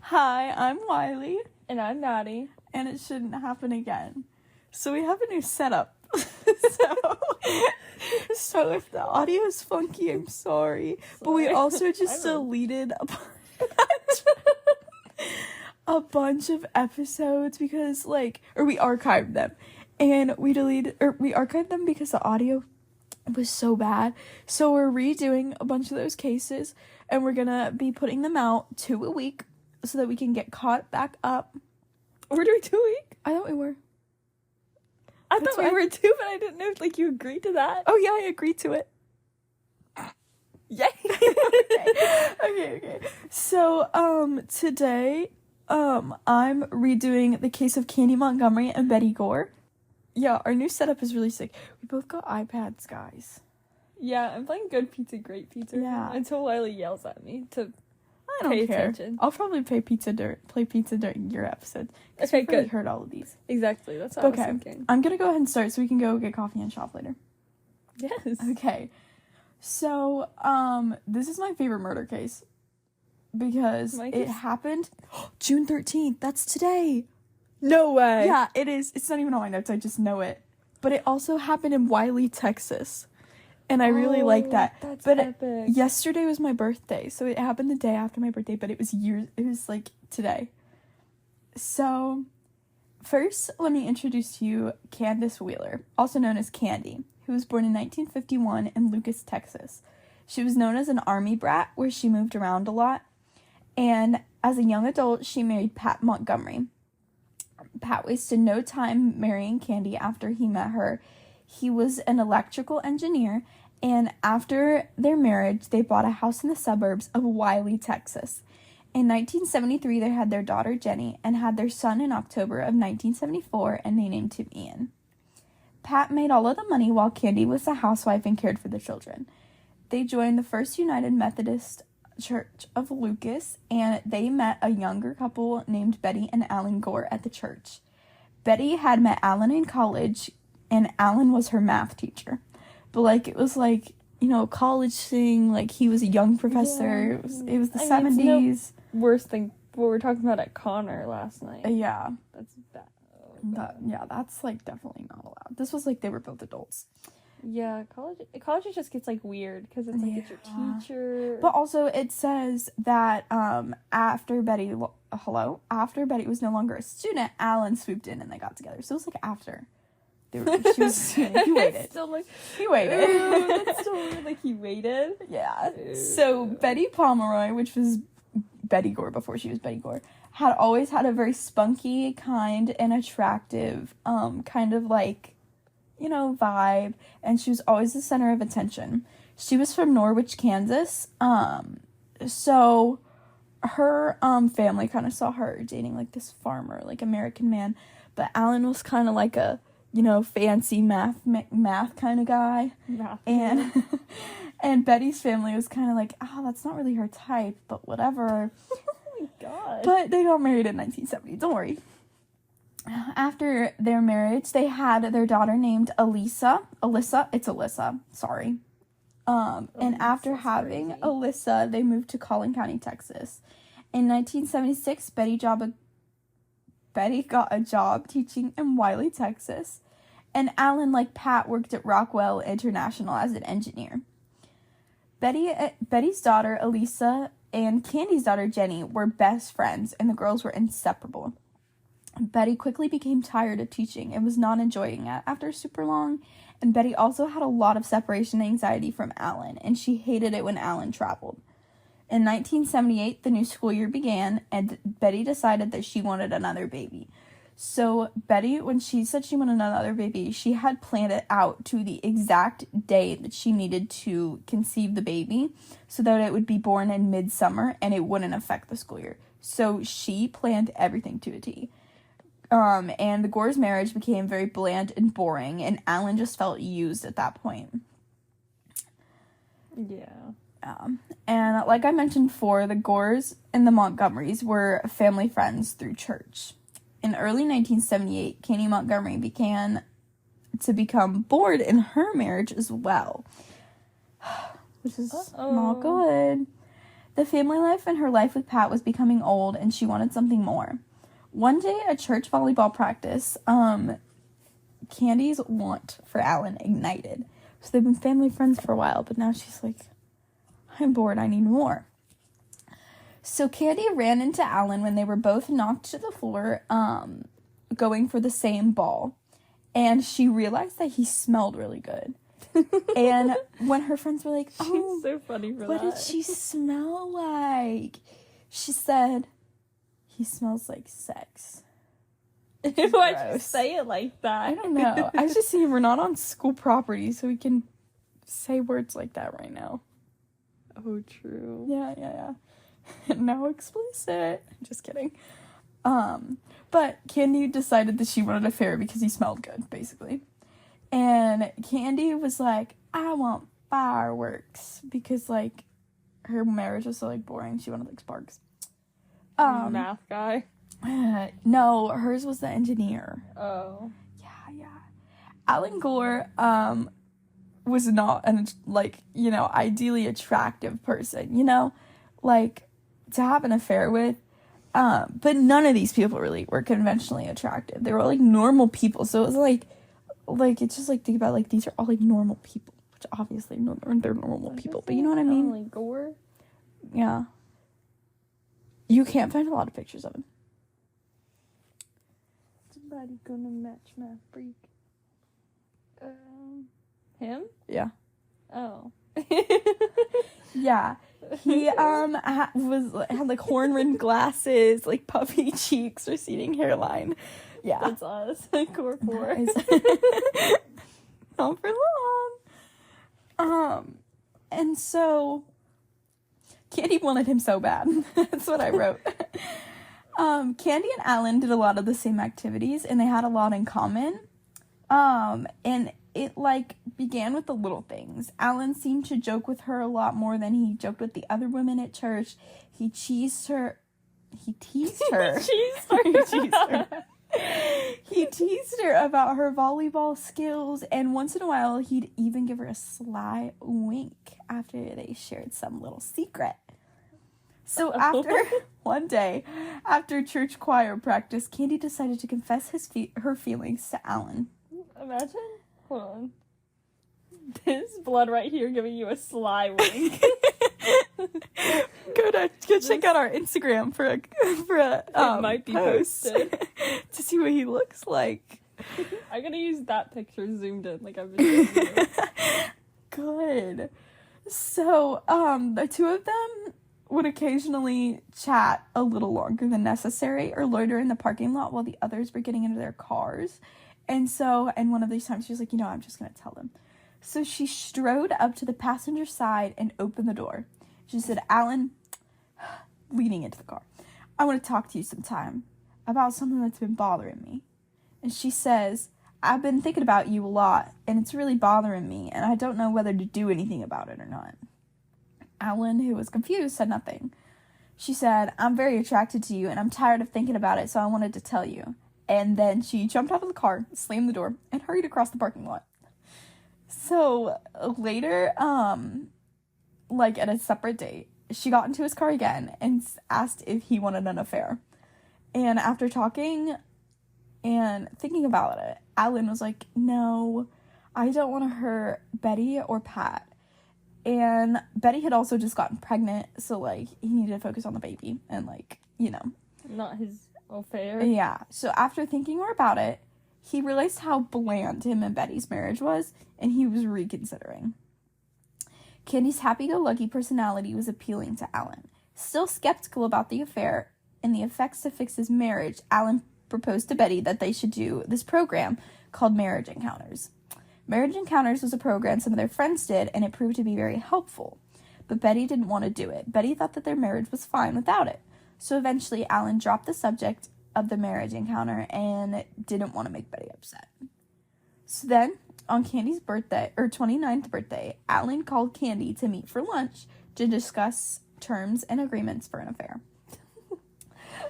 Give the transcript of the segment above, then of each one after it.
Hi, I'm Wiley, And I'm Maddie. and it shouldn't happen again. So we have a new setup. so if the audio is funky, I'm sorry. But we also just deleted a bunch of episodes because, we archived them. And we archived them because the audio was so bad. So we're redoing a bunch of those cases, and we're gonna be putting them out 2 a week so that we can get caught back up. We're doing 2 weeks? I thought we were. I thought we were too, but I didn't know if you agreed to that. Oh yeah, I agreed to it. Yay! Okay. So today I'm redoing the case of Candy Montgomery and Betty Gore. Yeah, our new setup is really sick. We both got iPads, guys. Yeah, I'm playing Good Pizza, Great Pizza. Yeah. Until Wiley yells at me to I don't pay care. attention. I'll probably play pizza during your episode. Okay, I've already good. heard all of these. Exactly, that's what I was thinking. I'm gonna go ahead and start so we can go get coffee and shop later. Yes. Okay. So, this is my favorite murder case because it happened June 13th. That's today. No way. Yeah, it is. It's not even on my notes. I just know it. But it also happened in Wiley, Texas. And I really like that. That's but epic. Yesterday was my birthday, so it happened the day after my birthday, but it was today. So, first, let me introduce to you Candace Wheeler, also known as Candy, who was born in 1951 in Lucas, Texas. She was known as an army brat, where she moved around a lot. And as a young adult, she married Pat Montgomery. Pat wasted no time marrying Candy after he met her. He was an electrical engineer, and after their marriage, they bought a house in the suburbs of Wiley, Texas. In 1973, they had their daughter Jenny and had their son in October of 1974, and they named him Ian. Pat made all of the money while Candy was a housewife and cared for the children. They joined the First United Methodist Church of Lucas, and they met a younger couple named Betty and Alan Gore at the church. Betty had met Alan in college, and Alan was her math teacher. But, it was, college thing. He was a young professor. Yeah. It was the 70s. It's no worse than what we were talking about at Connor last night. Yeah. That's bad. That's, definitely not allowed. This was, they were both adults. Yeah, college just gets, weird, because it's, it's your teacher. But also, it says that, after Betty was no longer a student, Alan swooped in and they got together. So it was, after. He waited. He waited. Ooh, that's still weird, he waited? Yeah. So, Betty Pomeroy, which was Betty Gore before she was Betty Gore, had always had a very spunky, kind, and attractive, vibe, and she was always the center of attention. She was from Norwich, Kansas, so her, family kind of saw her dating, this farmer, American man, but Alan was kind of a, fancy math kind of guy, and Betty's family was kind of oh, that's not really her type, but whatever. Oh my god. But they got married in 1970, don't worry. After their marriage, they had their daughter named Alyssa, sorry. And after having Alyssa, they moved to Collin County, Texas. In 1976, Betty got a job teaching in Wiley, Texas. And Alan, like Pat, worked at Rockwell International as an engineer. Betty's daughter, Alyssa, and Candy's daughter, Jenny, were best friends, and the girls were inseparable. Betty quickly became tired of teaching and was not enjoying it after super long, and Betty also had a lot of separation anxiety from Alan, and she hated it when Alan traveled. In 1978, the new school year began, and Betty decided that she wanted another baby. So Betty, when she said she wanted another baby, she had planned it out to the exact day that she needed to conceive the baby so that it would be born in midsummer and it wouldn't affect the school year. So she planned everything to a T. And the Gore's marriage became very bland and boring, and Alan just felt used at that point. Yeah. And like I mentioned before, the Gores and the Montgomerys were family friends through church. In early 1978, Candy Montgomery began to become bored in her marriage as well, which is not good. The family life and her life with Pat was becoming old, and she wanted something more. One day at church volleyball practice, Candy's want for Alan ignited. So they've been family friends for a while, but now she's like, I'm bored, I need more. So Candy ran into Alan when they were both knocked to the floor, going for the same ball. And she realized that he smelled really good. And when her friends were like, oh, she's so funny for what that. did she smell like? She said, he smells like sex. Why'd you say it like that? I don't know. I was just saying we're not on school property, so we can say words like that right now. Oh, true. Yeah. No explicit. Just kidding. But Candy decided that she wanted a fair because he smelled good, basically. And Candy was like, I want fireworks because, like, her marriage was so, like, boring. She wanted, like, sparks. Math guy. No, hers was the engineer. Oh. Yeah. Alan Gore, was not an, like, you know, ideally attractive person, you know? Like, to have an affair with. But none of these people really were conventionally attractive. They were all, like, normal people. So it was, like, it's just, like, think about, like, these are all, like, normal people. Which, obviously, they're normal people. But you know what I mean? Like Gore? Yeah. You can't find a lot of pictures of him. Somebody gonna match my freak. Him? Yeah. Oh. Yeah. He had like horn-rimmed glasses, like puffy cheeks, receding hairline. Yeah. That's us. Core 4. Not for long. And so Candy wanted him so bad. That's what I wrote. Candy and Alan did a lot of the same activities, and they had a lot in common. And it, like, began with the little things. Alan seemed to joke with her a lot more than he joked with the other women at church. He teased her. He teased her about her volleyball skills, and once in a while, he'd even give her a sly wink after they shared some little secret. So one day, after church choir practice, Candy decided to confess her feelings to Alan. Imagine. Hold on. This blood right here giving you a sly wink. Go check out our Instagram for a it might be post posted to see what he looks like. I'm gonna use that picture zoomed in like I've been doing. Good. So, the two of them would occasionally chat a little longer than necessary or loiter in the parking lot while the others were getting into their cars. And one of these times she was like, I'm just going to tell them. So she strode up to the passenger side and opened the door. She said, Alan, leaning into the car, I want to talk to you sometime about something that's been bothering me. And she says, I've been thinking about you a lot, and it's really bothering me, and I don't know whether to do anything about it or not. Alan, who was confused, said nothing. She said, I'm very attracted to you, and I'm tired of thinking about it, so I wanted to tell you. And then she jumped out of the car, slammed the door, and hurried across the parking lot. So later, like at a separate date, she got into his car again and asked if he wanted an affair. And after talking and thinking about it, Alan was like, no, I don't want to hurt Betty or Pat. And Betty had also just gotten pregnant, so, like, he needed to focus on the baby and, like, Not his affair. Yeah. So after thinking more about it, he realized how bland him and Betty's marriage was, and he was reconsidering. Candy's happy-go-lucky personality was appealing to Alan. Still skeptical about the affair and the effects to fix his marriage, Alan proposed to Betty that they should do this program called Marriage Encounters. Marriage Encounters was a program some of their friends did, and it proved to be very helpful. But Betty didn't want to do it. Betty thought that their marriage was fine without it. So eventually, Alan dropped the subject of the marriage encounter and didn't want to make Betty upset. So then, on Candy's 29th birthday, Alan called Candy to meet for lunch to discuss terms and agreements for an affair.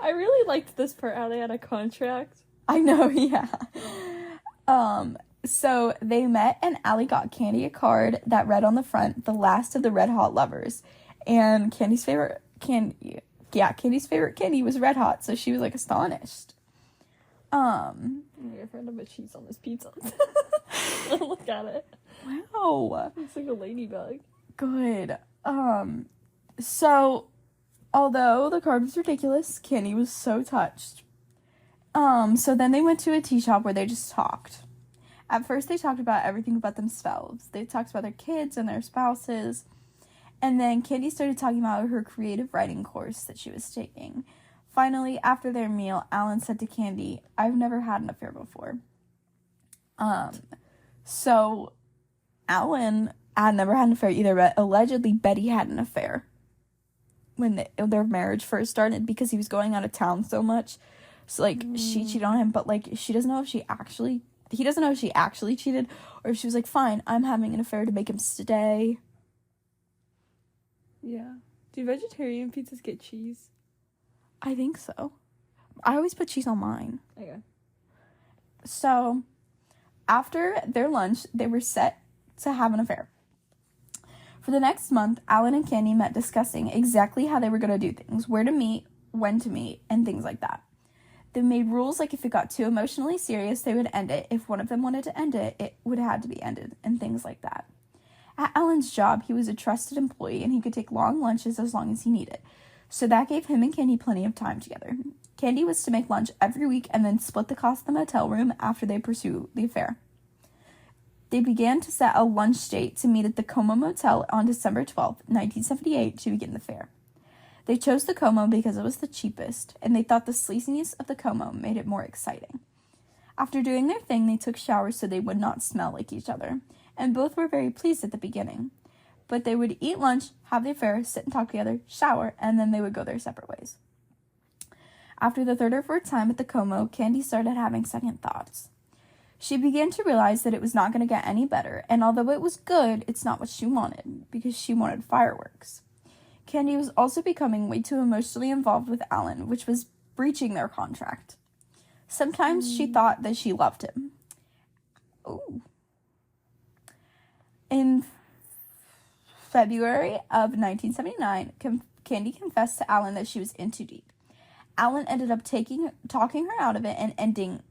I really liked this part, how they had a contract. I know, yeah. So they met, and Allie got Candy a card that read on the front, "The Last of the Red Hot Lovers." And Candy's favorite candy was Red Hot, so she was like astonished. I'm afraid of a cheese on this pizza. Look at it. Wow. It's like a ladybug. Good. So although the card was ridiculous, Candy was so touched. So then they went to a tea shop where they just talked. At first they talked about everything about themselves. They talked about their kids and their spouses. And then Candy started talking about her creative writing course that she was taking. Finally, after their meal, Alan said to Candy, "I've never had an affair before." So Alan had never had an affair either, but allegedly Betty had an affair when their marriage first started because he was going out of town so much. So, like, she cheated on him, but, like, he doesn't know if she actually cheated, or if she was like, fine, I'm having an affair to make him stay. Yeah. Do vegetarian pizzas get cheese? I think so. I always put cheese on mine. Okay. So, after their lunch, they were set to have an affair. For the next month, Alan and Candy met discussing exactly how they were going to do things, where to meet, when to meet, and things like that. They made rules like if it got too emotionally serious, they would end it. If one of them wanted to end it, it would have to be ended, and things like that. At Alan's job, he was a trusted employee, and he could take long lunches as long as he needed. So that gave him and Candy plenty of time together. Candy was to make lunch every week and then split the cost of the motel room after they pursue the affair. They began to set a lunch date to meet at the Como Motel on December 12th, 1978, to begin the affair. They chose the Como because it was the cheapest, and they thought the sleaziness of the Como made it more exciting. After doing their thing, they took showers so they would not smell like each other, and both were very pleased at the beginning. But they would eat lunch, have the affair, sit and talk together, shower, and then they would go their separate ways. After the third or fourth time at the Como, Candy started having second thoughts. She began to realize that it was not going to get any better, and although it was good, it's not what she wanted, because she wanted fireworks. Candy was also becoming way too emotionally involved with Alan, which was breaching their contract. Sometimes she thought that she loved him. Ooh. In February of 1979, Candy confessed to Alan that she was in too deep. Alan ended up talking her out of it and ending...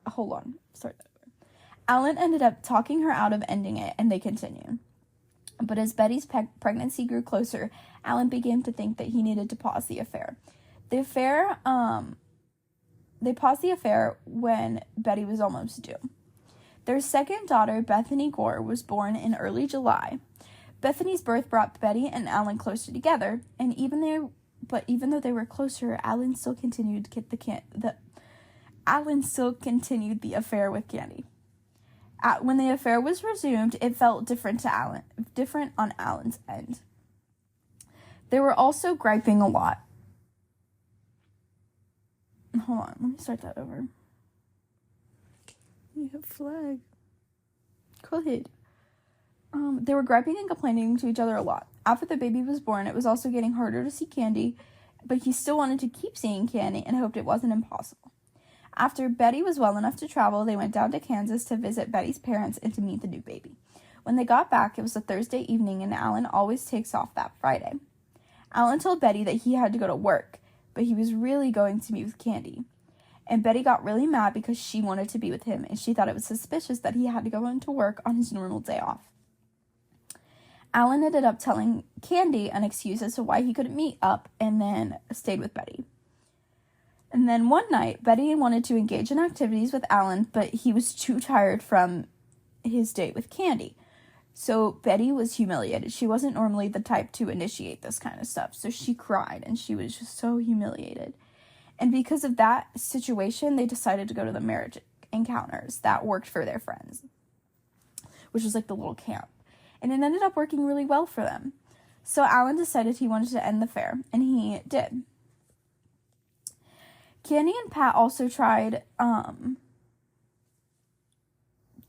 Hold on. Start that over. Alan ended up talking her out of ending it, and they continued. But as Betty's pregnancy grew closer, Alan began to think that he needed to pause the affair. They paused the affair when Betty was almost due. Their second daughter, Bethany Gore, was born in early July. Bethany's birth brought Betty and Alan closer together, and even though they were closer, Alan still continued the affair with Candy. When the affair was resumed, it felt different on Alan's end. They were also griping a lot. Hold on, let me start that over. You have flag. Go ahead. They were griping and complaining to each other a lot. After the baby was born, it was also getting harder to see Candy, but he still wanted to keep seeing Candy and hoped it wasn't impossible. After Betty was well enough to travel, they went down to Kansas to visit Betty's parents and to meet the new baby. When they got back, it was a Thursday evening, and Alan always takes off that Friday. Alan told Betty that he had to go to work, but he was really going to meet with Candy. And Betty got really mad because she wanted to be with him, and she thought it was suspicious that he had to go into work on his normal day off. Alan ended up telling Candy an excuse as to why he couldn't meet up, and then stayed with Betty. And then one night, Betty wanted to engage in activities with Alan, but he was too tired from his date with Candy. So Betty was humiliated. She wasn't normally the type to initiate this kind of stuff, so she cried, and she was just so humiliated. And because of that situation, they decided to go to the marriage encounters that worked for their friends, which was like the little camp. And it ended up working really well for them. So Alan decided he wanted to end the affair, and he did. Candy and Pat also tried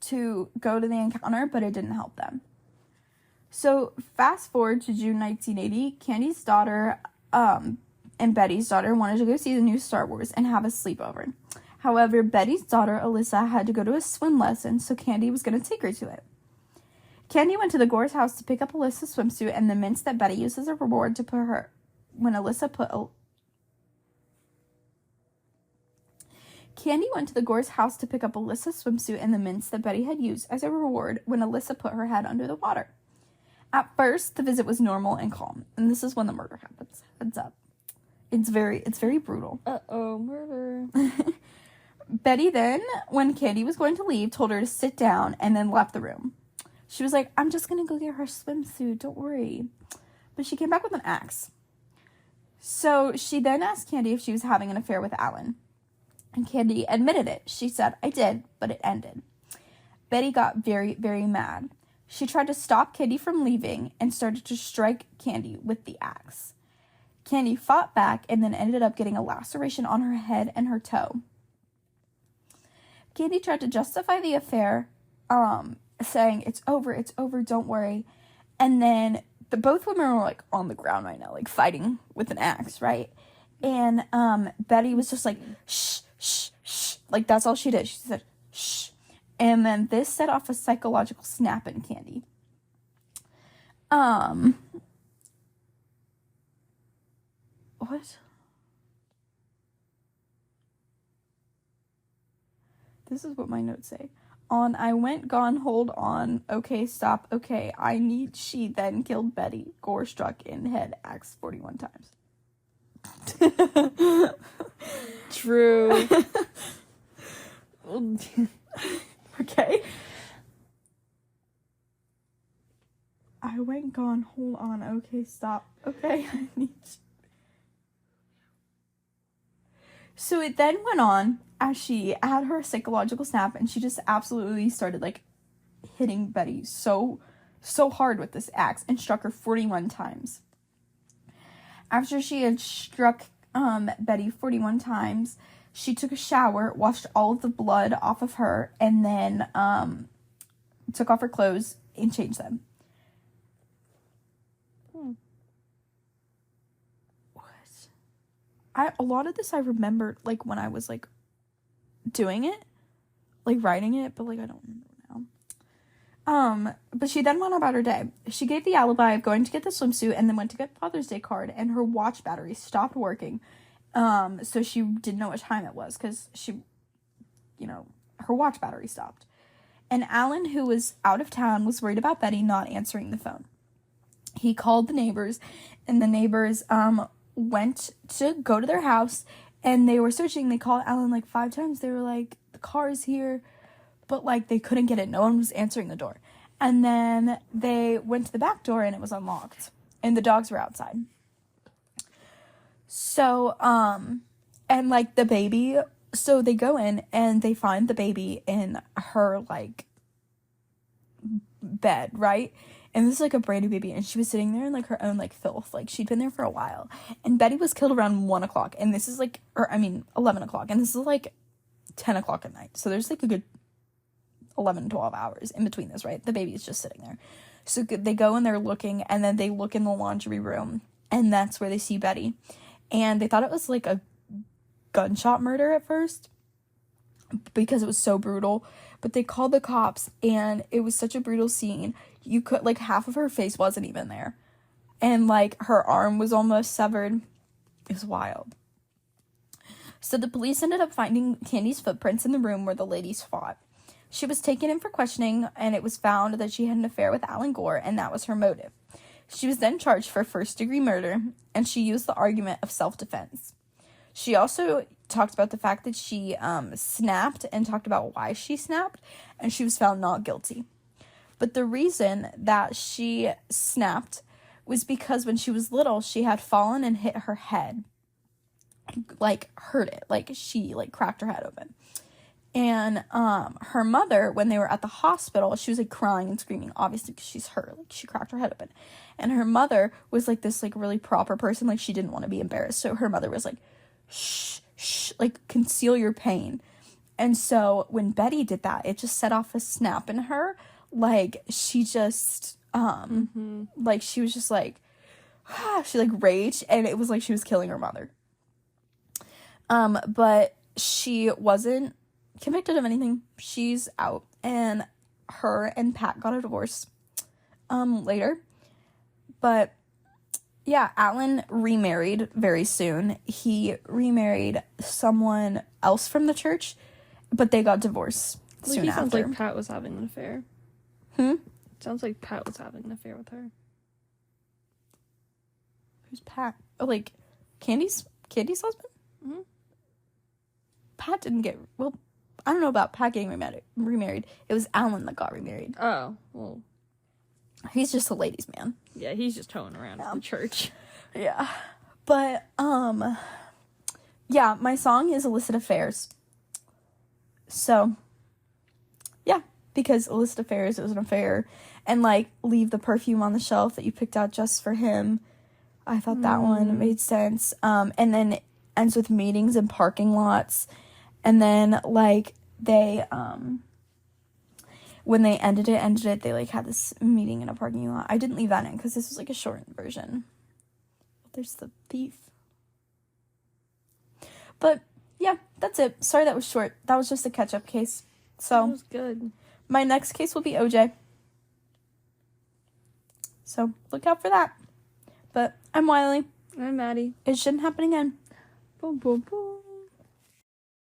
to go to the encounter, but it didn't help them. So fast forward to June 1980, Candy's daughter and Betty's daughter wanted to go see the new Star Wars and have a sleepover. However, Betty's daughter, Alyssa, had to go to a swim lesson, so Candy was going to take her to it. Candy went to the Gore's house to pick up Alyssa's swimsuit and the mints that Betty used as a reward to put her when Alyssa put Candy went to the Gore's house to pick up Alyssa's swimsuit and the mints that Betty had used as a reward when Alyssa put her head under the water. At first, the visit was normal and calm, and this is when the murder happens. Heads up. It's very brutal. Uh-oh, murder. Betty then, when Candy was going to leave, told her to sit down and then left the room. She was like, I'm just going to go get her swimsuit, don't worry. But she came back with an axe. So she then asked Candy if she was having an affair with Alan. And Candy admitted it. She said, I did, but it ended. Betty got very, very mad. She tried to stop Candy from leaving and started to strike Candy with the axe. Candy fought back and then ended up getting a laceration on her head and her toe. Candy tried to justify the affair, saying, it's over, don't worry. And then both women were, like, on the ground right now, like, fighting with an axe, right? And Betty was just like, shh, shh, shh. Like, that's all she did. She said, shh. And then this set off a psychological snap in Candy. What? This is what my notes say. On I went, gone, hold on. Okay, stop. Okay, I need. She then killed Betty. Gore struck in head. Axe 41 times. True. Okay. I went, gone, hold on. Okay, stop. Okay, I need. So it then went on as she had her psychological snap and she just absolutely started like hitting Betty so hard with this axe and struck her 41 times. After she had struck Betty 41 times, she took a shower, washed all of the blood off of her, and then took off her clothes and changed them. A lot of this I remembered, like, when I was, like, doing it, like, writing it, but, like, I don't remember now. But she then went about her day. She gave the alibi of going to get the swimsuit and then went to get Father's Day card, and her watch battery stopped working, so she didn't know what time it was, because she, her watch battery stopped. And Alan, who was out of town, was worried about Betty not answering the phone. He called the neighbors, and the neighbors, went to go to their house and they were searching. They called Alan like 5 times. They were like, the car's here, but like they couldn't get it. No one was answering the door. And then they went to the back door and it was unlocked and the dogs were outside. So and like the baby, so they go in and they find the baby in her like bed, right? And this is like a brand new baby, and she was sitting there in like her own like filth. Like she'd been there for a while. And Betty was killed around 1 o'clock, and this is like, 11 o'clock, and this is like 10 o'clock at night. So there's like a good 11, 12 hours in between this, right? The baby is just sitting there. So they go and they're looking, and then they look in the laundry room, and that's where they see Betty. And they thought it was like a gunshot murder at first because it was so brutal. But they called the cops, and it was such a brutal scene. You could, like, half of her face wasn't even there. And, like, her arm was almost severed. It was wild. So the police ended up finding Candy's footprints in the room where the ladies fought. She was taken in for questioning, and it was found that she had an affair with Alan Gore, and that was her motive. She was then charged for first-degree murder, and she used the argument of self-defense. She also talked about the fact that she snapped and talked about why she snapped, and she was found not guilty. But the reason that she snapped was because when she was little, she had fallen and hit her head, like hurt it, like she like cracked her head open. And her mother, when they were at the hospital, she was like crying and screaming, obviously because she's hurt, like she cracked her head open. And her mother was like this like really proper person, like she didn't want to be embarrassed. So her mother was like, shh, shh, like conceal your pain. And so when Betty did that, it just set off a snap in her. Like she just like she was just like she like raged, and it was like she was killing her mother. But she wasn't convicted of anything. She's out, and her and Pat got a divorce. later. But yeah, Alan remarried very soon. He remarried someone else from the church, but they got divorced soon he after. sounds like Pat was having an affair. Sounds like Pat was having an affair with her. Who's Pat? Oh, like Candy's husband? Mm-hmm. Pat didn't get, well, I don't know about Pat getting remarried. It was Alan that got remarried. Oh, well. He's just a ladies' man. Yeah, he's just towing around the church. Yeah. But, yeah, my song is Illicit Affairs. So, yeah, because Illicit Affairs is an affair. And, like, leave the perfume on the shelf that you picked out just for him. I thought that one made sense. And then it ends with meetings in parking lots. And then, like, they, when they ended it, they, like, had this meeting in a parking lot. I didn't leave that in because this was, like, a shortened version. There's the thief. But, yeah, that's it. Sorry that was short. That was just a catch-up case. So, That was good. my next case will be OJ. So, look out for that. But I'm Wiley. I'm Maddie. It shouldn't happen again. Boom, boom, boom.